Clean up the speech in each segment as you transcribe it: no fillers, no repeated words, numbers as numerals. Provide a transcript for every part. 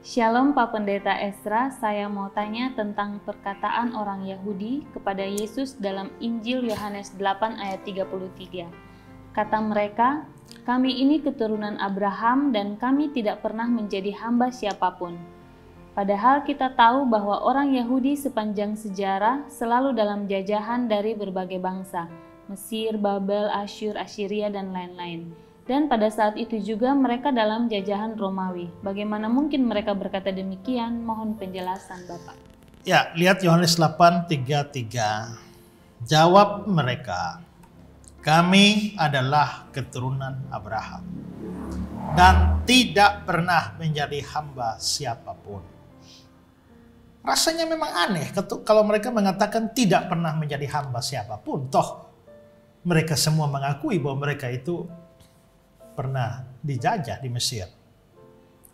Shalom Pak Pendeta Esra, saya mau tanya tentang perkataan orang Yahudi kepada Yesus dalam Injil Yohanes 8 ayat 33. Kata mereka, "Kami ini keturunan Abraham dan kami tidak pernah menjadi hamba siapapun." Padahal kita tahu bahwa orang Yahudi sepanjang sejarah selalu dalam jajahan dari berbagai bangsa, Mesir, Babel, Asyur, Assyria, dan lain-lain. Dan pada saat itu juga mereka dalam jajahan Romawi. Bagaimana mungkin mereka berkata demikian? Mohon penjelasan Bapak. Ya, lihat Yohanes 8:33. Jawab mereka, "Kami adalah keturunan Abraham dan tidak pernah menjadi hamba siapapun." Rasanya memang aneh kalau mereka mengatakan tidak pernah menjadi hamba siapapun. Toh mereka semua mengakui bahwa mereka itu pernah dijajah di Mesir.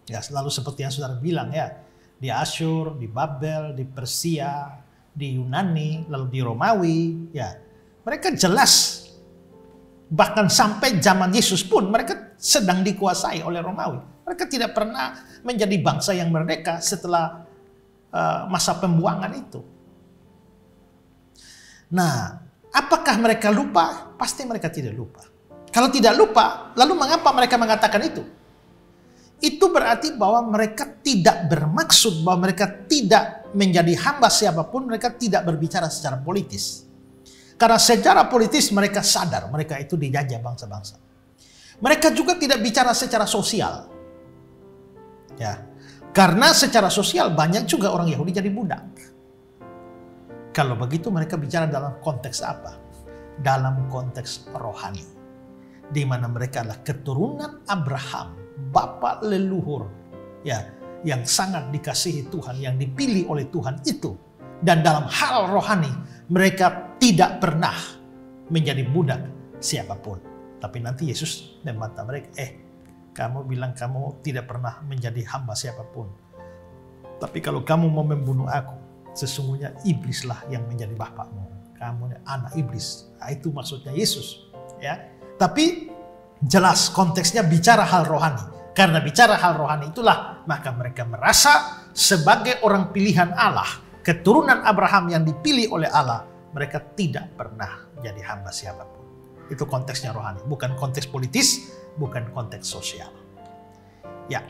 Ya, selalu seperti yang saudara bilang ya, di Asyur, di Babel, di Persia, di Yunani, lalu di Romawi, ya. Mereka jelas bahkan sampai zaman Yesus pun mereka sedang dikuasai oleh Romawi. Mereka tidak pernah menjadi bangsa yang merdeka setelah masa pembuangan itu. Nah, apakah mereka lupa? Pasti mereka tidak lupa. Kalau tidak lupa, lalu mengapa mereka mengatakan itu? Itu berarti bahwa mereka tidak bermaksud bahwa mereka tidak menjadi hamba siapapun, mereka tidak berbicara secara politis. Karena secara politis mereka sadar mereka itu dijajah bangsa-bangsa. Mereka juga tidak bicara secara sosial. Ya. Karena secara sosial banyak juga orang Yahudi jadi budak. Kalau begitu mereka bicara dalam konteks apa? Dalam konteks rohani. Di mana mereka adalah keturunan Abraham, bapa leluhur, ya, yang sangat dikasihi Tuhan, yang dipilih oleh Tuhan itu. Dan dalam hal rohani, mereka tidak pernah menjadi budak siapapun. Tapi nanti Yesus membantah mereka, kamu bilang kamu tidak pernah menjadi hamba siapapun. Tapi kalau kamu mau membunuh aku, sesungguhnya iblislah yang menjadi bapakmu. Kamu anak iblis. Nah, itu maksudnya Yesus, ya. Tapi jelas konteksnya bicara hal rohani. Karena bicara hal rohani itulah maka mereka merasa sebagai orang pilihan Allah, keturunan Abraham yang dipilih oleh Allah, mereka tidak pernah jadi hamba siapapun. Itu konteksnya rohani, bukan konteks politis, bukan konteks sosial. Ya.